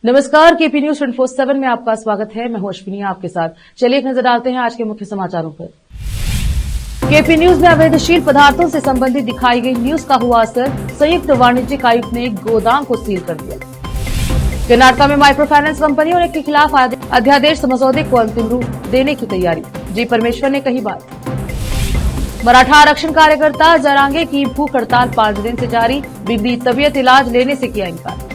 नमस्कार, KP news 24/7 में आपका स्वागत है। मैं हूं अश्विनी आपके साथ। चलिए एक नजर डालते हैं आज के मुख्य समाचारों पर। केपी न्यूज में अवैधशील पदार्थों से संबंधित दिखाई गई न्यूज का हुआ असर। संयुक्त वाणिज्यिक आयुक्त ने गोदाम को सील कर दिया। कर्नाटक में माइक्रो फाइनेंस कंपनियों के खिलाफ अध्यादेश मसौदे को अंतिम रूप देने की तैयारी। जी परमेश्वर ने कही बात। मराठा आरक्षण कार्यकर्ता जरांगे की भूख हड़ताल 5 दिन से जारी। बिगड़ी तबीयत, इलाज लेने से किया इनकार।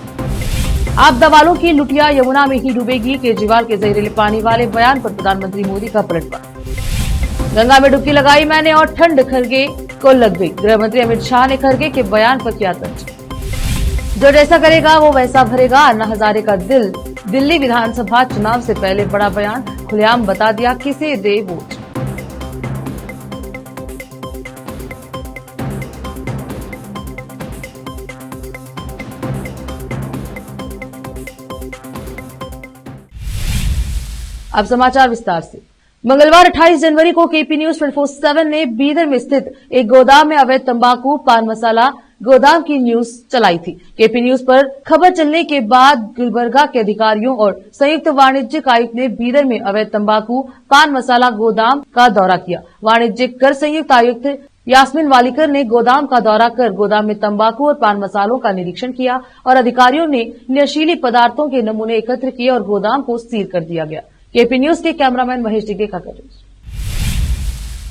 आपदा वालों की लुटिया यमुना में ही डूबेगी। केजरीवाल के जहरीले पानी वाले बयान पर प्रधानमंत्री मोदी का पलटवार। गंगा में डुबकी लगाई मैंने और ठंड खरगे को लग गई। गृह मंत्री अमित शाह ने खरगे के बयान पर किया तंज। जो जैसा करेगा वो वैसा भरेगा। अन्ना हजारे का दिल्ली विधानसभा चुनाव से पहले बड़ा बयान। खुलेआम बता दिया किसे दे वोट। अब समाचार विस्तार से। मंगलवार 28 जनवरी को केपी न्यूज 24/7 ने बीदर में स्थित एक गोदाम में अवैध तंबाकू, पान मसाला गोदाम की न्यूज चलाई थी। केपी न्यूज पर खबर चलने के बाद गुलबर्गा के अधिकारियों और संयुक्त वाणिज्यिक आयुक्त ने बीदर में अवैध तंबाकू, पान मसाला गोदाम का दौरा किया। वाणिज्यिक कर संयुक्त आयुक्त यास्मीन वालीकर ने गोदाम का दौरा कर गोदाम में तंबाकू और पान मसालों का निरीक्षण किया और अधिकारियों ने नशीली पदार्थों के नमूने एकत्र किए और गोदाम को सील कर दिया गया। केपी न्यूज के कैमरामैन महेश डिगे का कवरेज।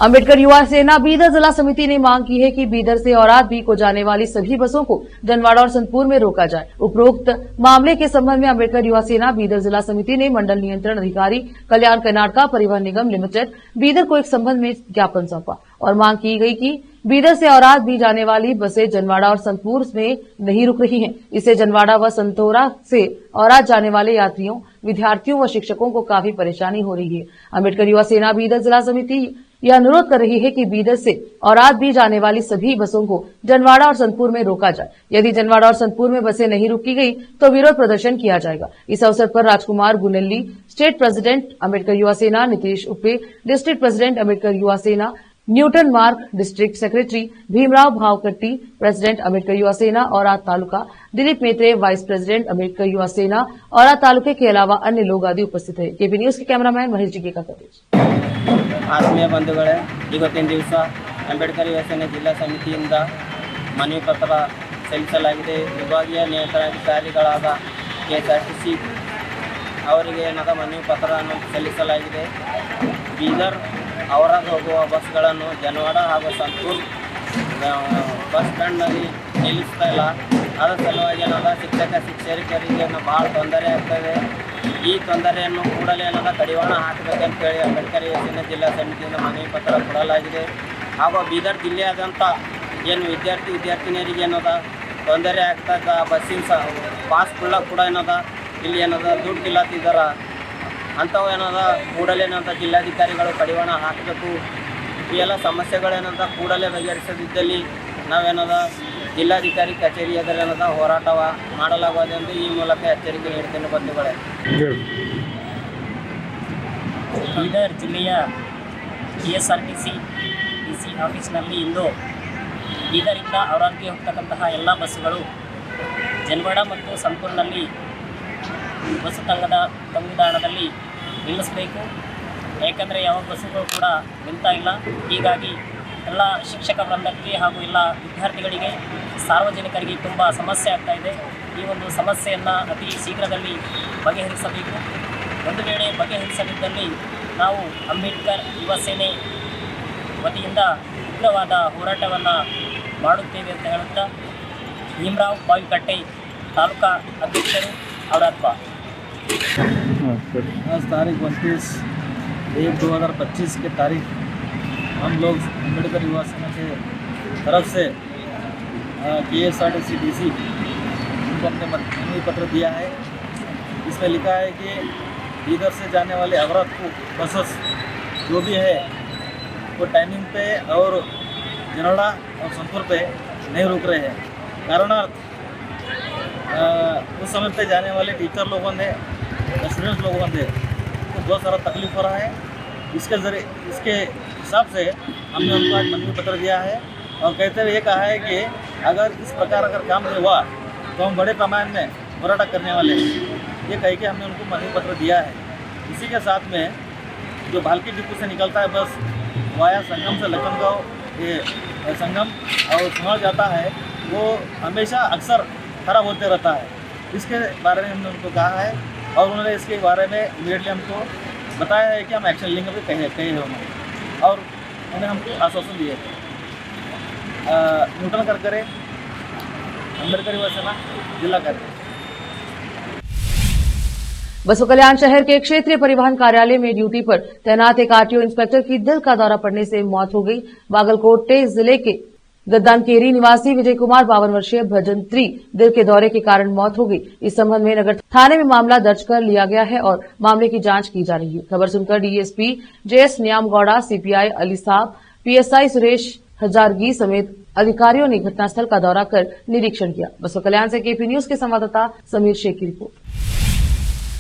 अम्बेडकर युवा सेना बीदर जिला समिति ने मांग की है कि बीदर से औरादबी को जाने वाली सभी बसों को जनवाड़ा और संतपुर में रोका जाए। उपरोक्त मामले के संबंध में अम्बेडकर युवा सेना बीदर जिला समिति ने मंडल नियंत्रण अधिकारी कल्याण कर्नाटक परिवहन निगम लिमिटेड बीदर को एक संबंध में ज्ञापन सौंपा और मांग की गई कि बीदर से औराद भी जाने वाली बसें जनवाड़ा और संतपुर में नहीं रुक रही हैं। इससे जनवाड़ा व संतोरा से औराद जाने वाले यात्रियों, विद्यार्थियों व शिक्षकों को काफी परेशानी हो रही है। अम्बेडकर युवा सेना बीदर जिला समिति यह अनुरोध कर रही है कि बीदर से औराद भी जाने वाली सभी बसों को जनवाड़ा और संतपुर में रोका जाए। यदि जनवाड़ा और संतपुर में बसें नहीं रोकी गई तो विरोध प्रदर्शन किया जाएगा। इस अवसर पर Rajkumar Gunelli, state president Ambedkar Yuva Sena, Nitish Uppe, district president Ambedkar Yuva Sena, Newton Marg district secretary Bhimrao Bhavkatti, president Ambedkar Yuva Sena Aurad taluka, Dilip Metre, vice president Ambedkar Yuva Sena Aurad तालुके के अलावा अन्य लोग आदि उपस्थित है। केपी न्यूज के कैमरामैन महेश डिगे का कवरेज। आत्मीय बंधुगळे, ಇವತ್ತಿನ ದಿವಸ ಅಂಬೇಡ್ಕರ್ ಯುವ ಸೇನೆ ಜಿಲ್ಲಾ ಸಮಿತಿಯಿಂದ ಮನವಿ ಪತ್ರ ಸಲ್ಲಿಸಲಾಗಿದೆ। ವಿಭಾಗೀಯ ನಿಯಂತ್ರಣಾಧಿಕಾರಿಗಳಾದ ಕೆಎಸ್ಆರ್ಟಿಸಿ ಅವರಿಗೆ ಏನದ ಮನವಿ ಪತ್ರವನ್ನು ಸಲ್ಲಿಸಲಾಗಿದೆ। ಬೀದರ್ ಔರಾದ್ ಹೋಗುವ ಬಸ್ಗಳನ್ನು ಜನವಾಡ ಹಾಗೂ ಸಂತೂರ್ ಬಸ್ ಸ್ಟ್ಯಾಂಡ್ನಲ್ಲಿ ನಿಲ್ಲಿಸ್ತಾ ಇಲ್ಲ। ಅದರ ಸಲುವಾಗಿ ಏನದ ಶಿಕ್ಷಕರಿಗೆ ಭಾಳ ತೊಂದರೆ ಆಗ್ತದೆ। ಈ ತೊಂದರೆಯನ್ನು ಕೂಡಲೇ ಏನದ ಕಡಿವಾಣ ಹಾಕಬೇಕಂತೇಳಿ ಅಂಬೇಡ್ಕರ್ ಯುವ ಸೇನೆ ಜಿಲ್ಲಾ ಸಮಿತಿಯಿಂದ ಮನವಿ ಪತ್ರ ಕೊಡಲಾಗಿದೆ। ಹಾಗೂ ಬೀದರ್ ಜಿಲ್ಲೆಯಾದಂಥ ಏನು ವಿದ್ಯಾರ್ಥಿನಿಯರಿಗೆ ಏನದ ತೊಂದರೆ ಆಗ್ತದ, ಬಸ್ಸಿನ ಪಾಸ್ ಕೂಡ ಏನದ ಇಲ್ಲಿ ಏನದ ದುಡ್ಡು ಇಲ್ಲತ್ತಿದ್ದಾರ ಅಂಥವು ಏನದ ಕೂಡಲೇ ಏನಂತ ಜಿಲ್ಲಾಧಿಕಾರಿಗಳು ಕಡಿವಾಣ ಹಾಕಬೇಕು। ಈ ಎಲ್ಲ ಸಮಸ್ಯೆಗಳೇನಂತ ಕೂಡಲೇ ಬಗೆಹರಿಸದಿದ್ದಲ್ಲಿ ನಾವೇನದ ಜಿಲ್ಲಾಧಿಕಾರಿ ಕಚೇರಿ ಎದುರೇನದ ಹೋರಾಟ ಮಾಡಲಾಗುವುದೆಂದು ಈ ಮೂಲಕ ಎಚ್ಚರಿಕೆ ನೀಡುತ್ತೇನೆ ಬಂಧುಗಳೇ। ಬೀದರ್ ಜಿಲ್ಲೆಯ ಕೆಎಸ್ಆರ್ಟಿಸಿ ಡಿಸಿ ಆಫೀಸ್ನಲ್ಲಿ ಇಂದು ಬೀದರಿಂದ ಔರಾದ್ಗೆ ಹೋಗ್ತಕ್ಕಂತಹ ಎಲ್ಲ ಬಸ್ಸುಗಳು ಜನವಾಡ ಮತ್ತು ಸಂತೂರಿನಲ್ಲಿ ಬಸ್ಸು ತಂಗುದಾಣದಲ್ಲಿ ನಿಲ್ಲಿಸಬೇಕು। ಏಕೆಂದರೆ ಯಾವ ಬಸ್ಸುಗಳು ಕೂಡ ನಿಲ್ತಾ ಇಲ್ಲ। ಹೀಗಾಗಿ ಎಲ್ಲ ಶಿಕ್ಷಕ ವೃಂದಕ್ಕೆ ಹಾಗೂ ಎಲ್ಲ ವಿದ್ಯಾರ್ಥಿಗಳಿಗೆ, ಸಾರ್ವಜನಿಕರಿಗೆ ತುಂಬ ಸಮಸ್ಯೆ ಆಗ್ತಾಯಿದೆ। ಈ ಒಂದು ಸಮಸ್ಯೆಯನ್ನು ಅತಿ ಶೀಘ್ರದಲ್ಲಿ ಬಗೆಹರಿಸಬೇಕು। ಒಂದು ವೇಳೆ ಬಗೆಹರಿಸದಿದ್ದಲ್ಲಿ ನಾವು ಅಂಬೇಡ್ಕರ್ ಯುವ ಸೇನೆ ವತಿಯಿಂದ ಉಗ್ರವಾದ ಹೋರಾಟವನ್ನು ಮಾಡುತ್ತೇವೆ ಅಂತ ಹೇಳುತ್ತಾ ಭೀಮರಾವ್ ಬಾವಿಕಟ್ಟೆ तालुका अध्यक्षर औरादबा। आज तारीख 29/1/2025 के तारीख हम लोग अम्बेडकर युवा सेना के तरफ से KSRTC DC उनको हमने मनवी पत्र दिया है। इसमें लिखा है कि इधर से जाने वाले औरत को बसेस जो भी है वो टाइमिंग पे और जनवाड़ा और संतपुर पे नहीं रुक रहे हैं। कारणार्थ उस समय पे जाने वाले टीचर लोगों ने, स्टूडेंट्स लोगों ने तो बहुत सारा तकलीफ हो रहा है। इसके हिसाब से हमने उनको आज मनवी पत्र दिया है और कहते हुए ये कहा है कि अगर इस प्रकार काम नहीं हुआ तो हम बड़े पैमाने में होराटा करने वाले हैं। ये कह के हमने उनको मनवी पत्र दिया है। इसी के साथ में जो भालकी डिपो से निकलता है बस वाया संगम से लखनगांव ये संगम और सुनार जाता है, वो हमेशा अक्सर खराब होते रहता है। इसके बारे में हमने उनको कहा है और उन्होंने इसके बारे में इमीडिएटली हमको बताया है कि हम एक्शन लेंगे भी कहे हैं उन्होंने, और उन्हें हमको आश्वासन दिए थे। न्यूटन करकरे, अम्बेडकर युवा सेना, जिला कार्य। बसों कल्याण शहर के क्षेत्रीय परिवहन कार्यालय में ड्यूटी पर तैनात एक आरटीओ इंस्पेक्टर की दिल का दौरा पड़ने से मौत हो गई। बागलकोटे जिले के गद्दानकेरी निवासी विजय कुमार 52 वर्षीय भजंत्री दिल के दौरे के कारण मौत हो गई। इस संबंध में नगर थाने में मामला दर्ज कर लिया गया है और मामले की जांच की जा रही है। खबर सुनकर DSP JS Nyamagouda, CPI Ali साहब, पीएसआई सुरेश हजारगी समेत अधिकारियों ने घटनास्थल का दौरा कर निरीक्षण किया। बसों कल्याण से केपी न्यूज के संवाददाता समीर शेख की रिपोर्ट।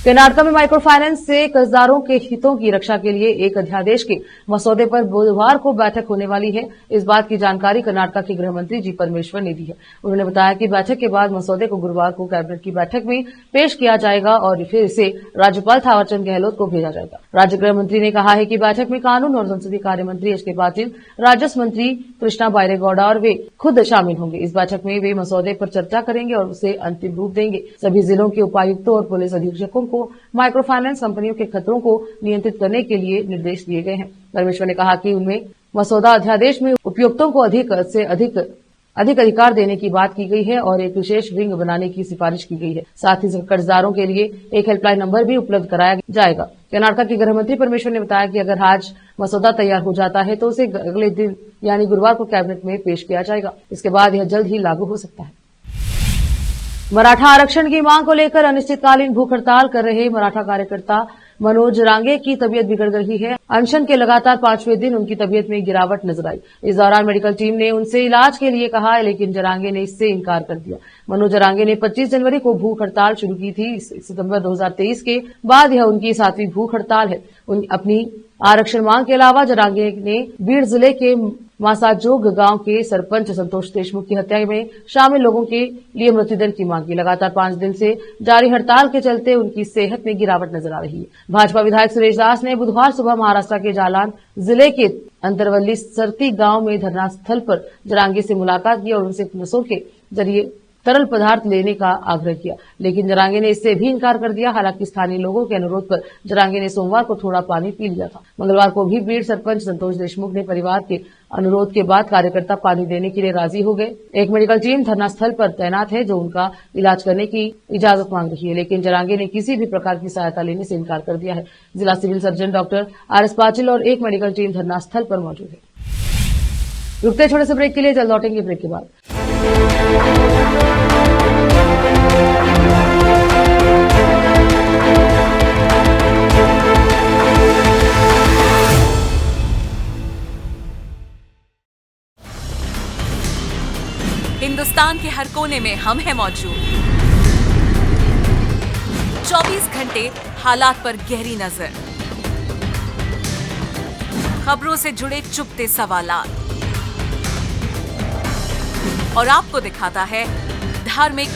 कर्नाटक में माइक्रो फाइनेंस से कर्जदारों के हितों की रक्षा के लिए एक अध्यादेश के मसौदे पर बुधवार को बैठक होने वाली है। इस बात की जानकारी कर्नाटक के गृह मंत्री जी परमेश्वर ने दी है। उन्होंने बताया कि बैठक के बाद मसौदे को गुरुवार को कैबिनेट की बैठक में पेश किया जाएगा और फिर इसे राज्यपाल थावरचंद गहलोत को भेजा जाएगा। राज्य गृह मंत्री ने कहा है कि बैठक में कानून और संसदीय कार्य मंत्री एच के पाटिल, राजस्व मंत्री कृष्णा बैरेगौड़ा और वे खुद शामिल होंगे। इस बैठक में वे मसौदे पर चर्चा करेंगे और उसे अंतिम रूप देंगे। सभी जिलों के उपायुक्तों और पुलिस अधीक्षकों को माइक्रो फाइनेंस कंपनियों के खतरों को नियंत्रित करने के लिए निर्देश दिए गए हैं। परमेश्वर ने कहा कि उनमें मसौदा अध्यादेश में उपयुक्तों को अधिक से अधिक अधिकार देने की बात की गई है और एक विशेष विंग बनाने की सिफारिश की गई है। साथ ही कर्जदारों के लिए एक हेल्पलाइन नंबर भी उपलब्ध कराया जाएगा। कर्नाटक के गृह मंत्री परमेश्वर ने बताया कि अगर आज मसौदा तैयार हो जाता है तो उसे अगले दिन यानी गुरुवार को कैबिनेट में पेश किया जाएगा। इसके बाद यह जल्द ही लागू हो सकता है। मराठा आरक्षण की मांग को लेकर अनिश्चितकालीन भूख हड़ताल कर रहे मराठा कार्यकर्ता मनोज रांगे की तबीयत बिगड़ रही है। अनशन के लगातार 5वें दिन उनकी तबीयत में गिरावट नजर आई। इस दौरान मेडिकल टीम ने उनसे इलाज के लिए कहा, लेकिन जरांगे ने इससे इनकार कर दिया। मनोज जरांगे ने 25 जनवरी को भूख हड़ताल शुरू की थी। सितंबर 2023 के बाद यह उनकी 7वीं भूख हड़ताल है। अपनी आरक्षण मांग के अलावा जरांगे ने बीड़ जिले के मासाजोग गांव के सरपंच संतोष देशमुख की हत्या में शामिल लोगों के लिए मृत्युदंड की मांग की। लगातार 5 दिन से जारी हड़ताल के चलते उनकी सेहत में गिरावट नजर आ रही है। भाजपा विधायक सुरेश दास ने बुधवार सुबह महाराष्ट्र के जालान जिले के अंतरवल्ली सरती गांव में धरना स्थल पर जरांगे से मुलाकात की और उनसे नसों के जरिए तरल पदार्थ लेने का आग्रह किया, लेकिन जरांगे ने इससे भी इनकार कर दिया। हालांकि स्थानीय लोगों के अनुरोध पर जरांगे ने सोमवार को थोड़ा पानी पी लिया था। मंगलवार को भी बीड़ सरपंच संतोष देशमुख ने परिवार के अनुरोध के बाद कार्यकर्ता पानी देने के लिए राजी हो गए। एक मेडिकल टीम धरना स्थल पर तैनात है जो उनका इलाज करने की इजाजत मांग रही है, लेकिन जरांगे ने किसी भी प्रकार की सहायता लेने से इनकार कर दिया है। जिला civil surgeon doctor R S. Patil और एक मेडिकल टीम धरना स्थल पर मौजूद है। रुकते छोटे से ब्रेक के लिए, जल्द लौटेंगे ब्रेक के बाद। हिंदुस्तान के हर कोने में हम हैं मौजूद। 24 घंटे हालात पर गहरी नजर, खबरों से जुड़े चुपते सवालात और आपको दिखाता है धार्मिक,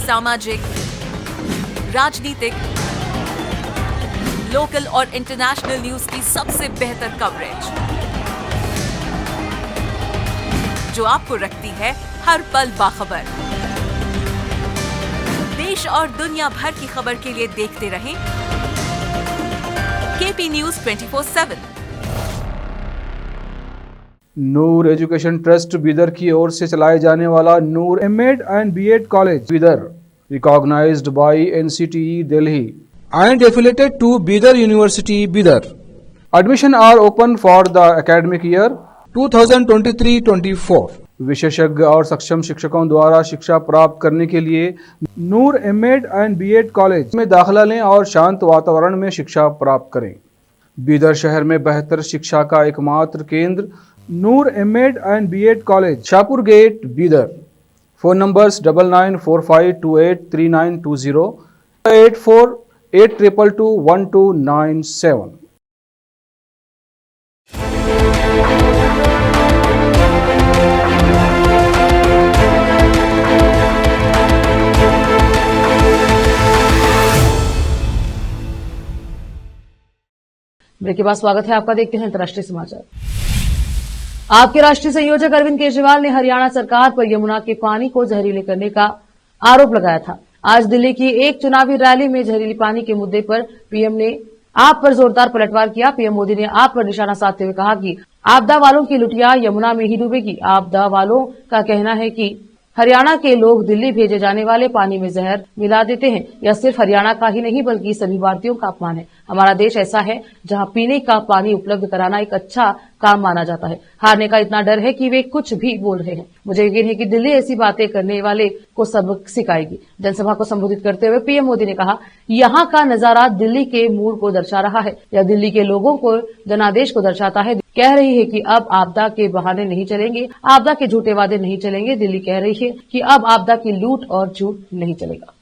सामाजिक, राजनीतिक, लोकल और इंटरनेशनल न्यूज की सबसे बेहतर कवरेज जो आपको रखती है हर पल बाखबर। देश और दुनिया भर की खबर के लिए देखते रहें KP news 24/7। Noor education trust Bidar की ओर से चलाए जाने वाला Noor MEd and BEd college Bidar, recognised by NCTE Delhi and affiliated to Bidar University, Bidar. Admission are open for the academic year 2023-24. विशेषज्ञ और सक्षम शिक्षकों द्वारा शिक्षा प्राप्त करने के लिए नूर एमएड एंड बीएड कॉलेज में दाखिला लें और शांत वातावरण में शिक्षा प्राप्त करें। बीदर शहर में बेहतर शिक्षा का एकमात्र केंद्र Noor MEd and BEd college, Shahpur gate, Bidar. Phone numbers 9945283920, 8482221297। Break के बाद स्वागत है आपका। देखते हैं अंतर्राष्ट्रीय समाचार। आपके राष्ट्रीय संयोजक अरविंद केजरीवाल ने हरियाणा सरकार पर यमुना के पानी को जहरीले करने का आरोप लगाया था। आज दिल्ली की एक चुनावी रैली में जहरीली पानी के मुद्दे पर पीएम ने आप पर जोरदार पलटवार किया। पीएम मोदी ने आप पर निशाना साधते हुए कहा कि आपदा वालों की लुटिया यमुना में ही डूबेगी। आपदा वालों का कहना है कि हरियाणा के लोग दिल्ली भेजे जाने वाले पानी में जहर मिला देते हैं। यह सिर्फ हरियाणा का ही नहीं बल्कि सभी भारतीयों का अपमान है। हमारा देश ऐसा है जहां पीने का पानी उपलब्ध कराना एक अच्छा काम माना जाता है। हारने का इतना डर है कि वे कुछ भी बोल रहे हैं। मुझे यकीन है कि दिल्ली ऐसी बातें करने वाले को सबक सिखाएगी। जनसभा को संबोधित करते हुए पीएम मोदी ने कहा, यहाँ का नजारा दिल्ली के मूड को दर्शा रहा है। यह दिल्ली के लोगों को जनादेश को दर्शाता है। कह रही है कि अब आपदा के बहाने नहीं चलेंगे, आपदा के झूठे वादे नहीं चलेंगे। दिल्ली कह रही है कि अब आपदा की लूट और झूठ नहीं चलेगा।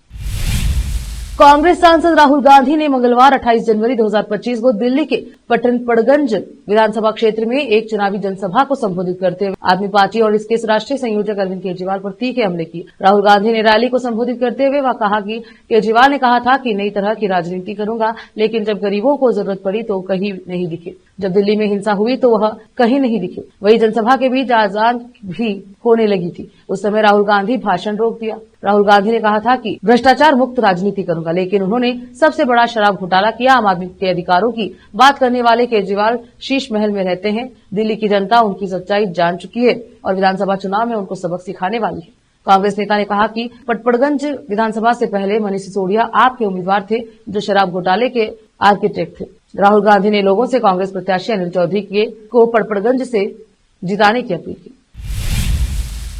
कांग्रेस सांसद राहुल गांधी ने मंगलवार 28 जनवरी 2025 को दिल्ली के पटनपड़गंज विधानसभा क्षेत्र में एक चुनावी जनसभा को संबोधित करते हुए आदमी पार्टी और इसके राष्ट्रीय संयोजक अरविंद केजरीवाल पर तीखे हमले किए। राहुल गांधी ने रैली को संबोधित करते हुए वह कहा कि केजरीवाल ने कहा था कि नई तरह की राजनीति करूंगा, लेकिन जब गरीबों को जरूरत पड़ी तो कहीं नहीं दिखे। जब दिल्ली में हिंसा हुई तो वह कहीं नहीं दिखे। वही जनसभा के बीच आजान भी होने लगी थी। उस समय राहुल गांधी भाषण रोक दिया। राहुल गांधी ने कहा था कि भ्रष्टाचार मुक्त राजनीति करूंगा, लेकिन उन्होंने सबसे बड़ा शराब घोटाला किया। आम आदमी के अधिकारों की बात करने वाले केजरीवाल शीश महल में रहते हैं। दिल्ली की जनता उनकी सच्चाई जान चुकी है और विधानसभा चुनाव में उनको सबक सिखाने वाली है। कांग्रेस नेता ने कहा कि पटपड़गंज विधानसभा से पहले मनीष सिसोदिया आपके उम्मीदवार थे, जो शराब घोटाले के आर्किटेक्ट थे। राहुल गांधी ने लोगों से कांग्रेस प्रत्याशी अनिल चौधरी को पटपड़गंज से जिताने की अपील की।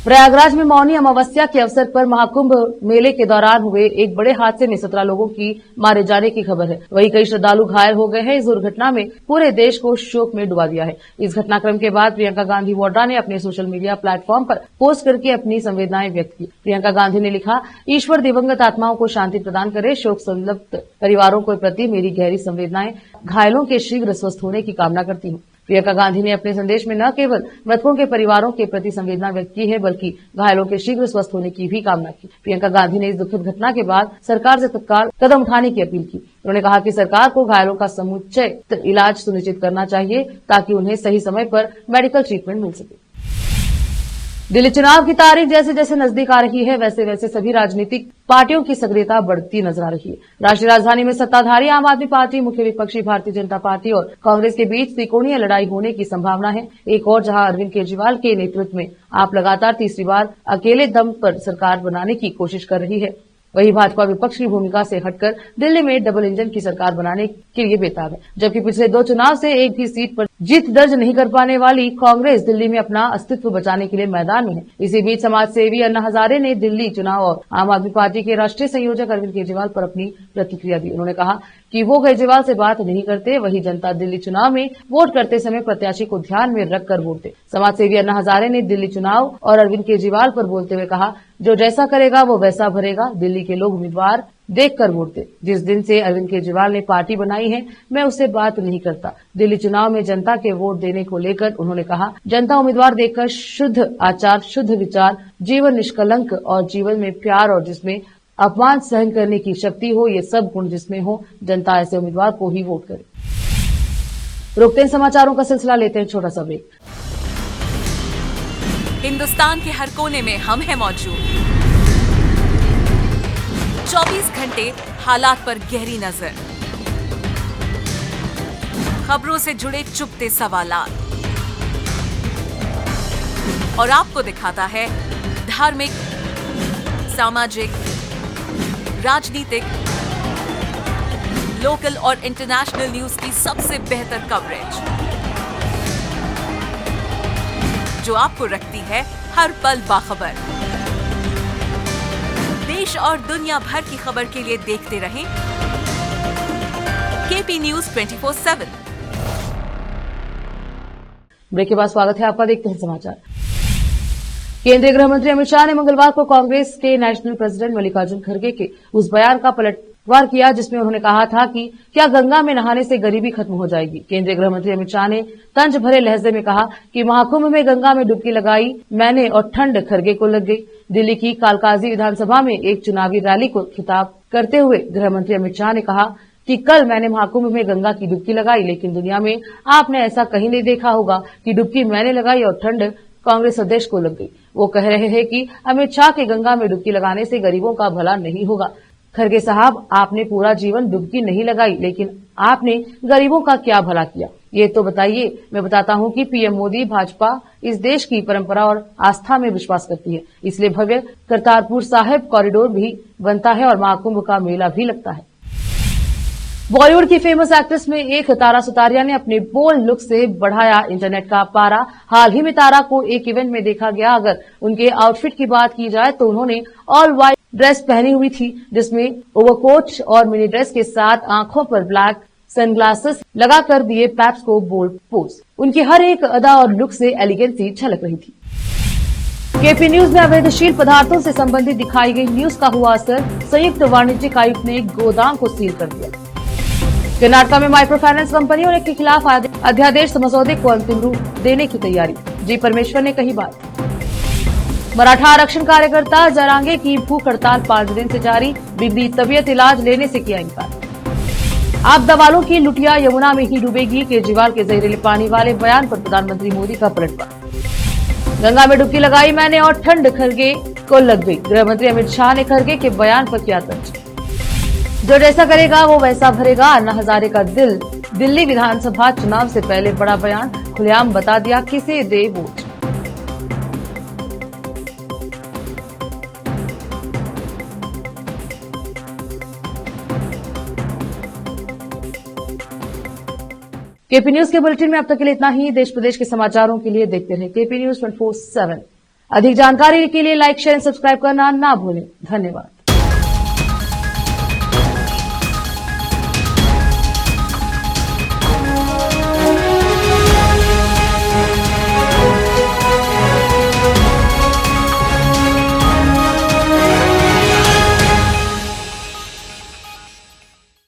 प्रयागराज में मौनी अमावस्या के अवसर पर महाकुंभ मेले के दौरान हुए एक बड़े हादसे में 17 लोगों की मारे जाने की खबर है। वहीं कई श्रद्धालु घायल हो गए हैं। इस दुर्घटना में पूरे देश को शोक में डुबा दिया है। इस घटनाक्रम के बाद प्रियंका गांधी वाड्रा ने अपने सोशल मीडिया प्लेटफॉर्म पर पोस्ट करके अपनी संवेदनाएं व्यक्त की। प्रियंका गांधी ने लिखा, ईश्वर दिवंगत आत्माओं को शांति प्रदान करे। शोक संतप्त परिवारों के प्रति मेरी गहरी संवेदनाएं। घायलों के शीघ्र स्वस्थ होने की कामना करती हूँ। प्रियंका गांधी ने अपने संदेश में न केवल मृतकों के परिवारों के प्रति संवेदना व्यक्त की है, बल्कि घायलों के शीघ्र स्वस्थ होने की भी कामना की। प्रियंका गांधी ने इस दुखद घटना के बाद सरकार से तत्काल कदम उठाने की अपील की। उन्होंने कहा कि सरकार को घायलों का समुचित इलाज सुनिश्चित करना चाहिए ताकि उन्हें सही समय पर मेडिकल ट्रीटमेंट मिल सके। दिल्ली चुनाव की तारीख जैसे जैसे नजदीक आ रही है, वैसे वैसे सभी राजनीतिक पार्टियों की सक्रियता बढ़ती नजर आ रही है। राष्ट्रीय राजधानी में सत्ताधारी आम आदमी पार्टी, मुख्य विपक्षी भारतीय जनता पार्टी और कांग्रेस के बीच त्रिकोणीय लड़ाई होने की संभावना है। एक और जहां अरविंद केजरीवाल के नेतृत्व में आप लगातार तीसरी बार अकेले दम पर सरकार बनाने की कोशिश कर रही है, वही भाजपा विपक्ष की भूमिका से हटकर दिल्ली में डबल इंजन की सरकार बनाने के लिए बेताब है। जबकि पिछले 2 चुनाव से एक भी सीट पर जीत दर्ज नहीं कर पाने वाली कांग्रेस दिल्ली में अपना अस्तित्व बचाने के लिए मैदान में है। इसी बीच समाज सेवी अन्ना हजारे ने दिल्ली चुनाव और आम आदमी पार्टी के राष्ट्रीय संयोजक अरविंद केजरीवाल पर अपनी प्रतिक्रिया दी। उन्होंने कहा कि वो केजरीवाल से बात नहीं करते, वही जनता दिल्ली चुनाव में वोट करते समय प्रत्याशी को ध्यान में रखकर वोट दे। समाज सेवी अन्ना हजारे ने दिल्ली चुनाव और अरविंद केजरीवाल पर बोलते हुए कहा, जो जैसा करेगा वो वैसा भरेगा। दिल्ली के लोग उम्मीदवार देखकर वोट दे। जिस दिन से अरविंद केजरीवाल ने पार्टी बनाई है, मैं उससे बात नहीं करता। दिल्ली चुनाव में जनता के वोट देने को लेकर उन्होंने कहा, जनता उम्मीदवार देखकर शुद्ध आचार, शुद्ध विचार, जीवन निष्कलंक और जीवन में प्यार और जिसमें अपमान सहन करने की शक्ति हो, ये सब गुण जिसमें हो, जनता ऐसे उम्मीदवार को ही वोट करे। रुकते हैं समाचारों का सिलसिला, लेते हैं छोटा सा ब्रेक। हिंदुस्तान के हर कोने में हम हैं मौजूद। 24 घंटे हालात पर गहरी नजर, खबरों से जुड़े चुपते सवालात और आपको दिखाता है धार्मिक, सामाजिक, राजनीतिक, लोकल और इंटरनेशनल न्यूज की सबसे बेहतर कवरेज, जो आपको रखती है हर पल बाखबर। देश और दुनिया भर की खबर के लिए देखते रहें केपी न्यूज 24/7। ब्रेक के बाद स्वागत है आपका। देखते हैं समाचार। केंद्रीय गृह मंत्री अमित शाह ने मंगलवार को कांग्रेस के नेशनल प्रेसिडेंट मल्लिकार्जुन खड़गे के उस बयान का पलटवार किया जिसमें उन्होंने कहा था कि क्या गंगा में नहाने से गरीबी खत्म हो जाएगी। केंद्रीय गृह मंत्री अमित शाह ने तंज भरे लहजे में कहा कि महाकुंभ में गंगा में डुबकी लगाई मैंने और ठंड खड़गे को लग गई। दिल्ली की कालकाजी विधानसभा में एक चुनावी रैली को खिताब करते हुए गृह मंत्री अमित शाह ने कहा कि कल मैंने महाकुंभ में गंगा की डुबकी लगाई, लेकिन दुनिया में आपने ऐसा कहीं नहीं देखा होगा कि डुबकी मैंने लगाई और ठंड कांग्रेस अध्यक्ष को लग गई। वो कह रहे हैं कि अमित शाह के गंगा में डुबकी लगाने से गरीबों का भला नहीं होगा। खड़गे साहब, आपने पूरा जीवन डुबकी नहीं लगाई, लेकिन आपने गरीबों का क्या भला किया, ये तो बताइए। मैं बताता हूं कि पीएम मोदी भाजपा इस देश की परंपरा और आस्था में विश्वास करती है, इसलिए भव्य करतारपुर साहिब कॉरिडोर भी बनता है और महाकुंभ का मेला भी लगता है। बॉलीवुड की फेमस एक्ट्रेस में एक तारा सुतारिया ने अपने बोल्ड लुक से बढ़ाया इंटरनेट का पारा। हाल ही में तारा को एक इवेंट में देखा गया। अगर उनके आउटफिट की बात की जाए तो उन्होंने ऑल व्हाइट ड्रेस पहनी हुई थी, जिसमें ओवरकोट और मिनी ड्रेस के साथ आंखों पर ब्लैक सनग्लासेस लगाकर दिए पैप्स को बोल्ड पोज। उनकी हर एक अदा और लुक से एलिगेंसी झलक रही थी। केपी न्यूज में अवैधशील पदार्थों से संबंधित दिखाई गई न्यूज का हुआ असर। संयुक्त वाणिज्यिक आयुक्त ने गोदाम को सील कर दिया। कर्नाटक में माइक्रो फाइनेंस कंपनियों के खिलाफ अध्यादेश मसौदे को अंतिम रूप देने की तैयारी। जी परमेश्वर ने कही बात। मराठा आरक्षण कार्यकर्ता जरांगे की भूख हड़ताल 5 दिन से जारी। बिगड़ी तबीयत, इलाज लेने से किया इनकार। आपदा वालों की लुटिया यमुना में ही डूबेगी। केजरीवाल के जहरीले पानी वाले बयान पर प्रधानमंत्री मोदी का पलटवार। गंगा में डुबकी लगाई मैंने और ठंड खड़गे को लग गई। गृह मंत्री अमित शाह ने खड़गे के बयान पर किया तंज। जो जैसा करेगा वो वैसा भरेगा। अन्ना हजारे का दिल्ली विधानसभा चुनाव से पहले बड़ा बयान। खुलेआम बता दिया किसे दे वोट। केपी न्यूज के बुलेटिन में अब तक के लिए इतना ही। देश प्रदेश के समाचारों के लिए देखते रहे केपी न्यूज 24/7। अधिक जानकारी के लिए लाइक, शेयर, सब्सक्राइब करना ना भूलें। धन्यवाद।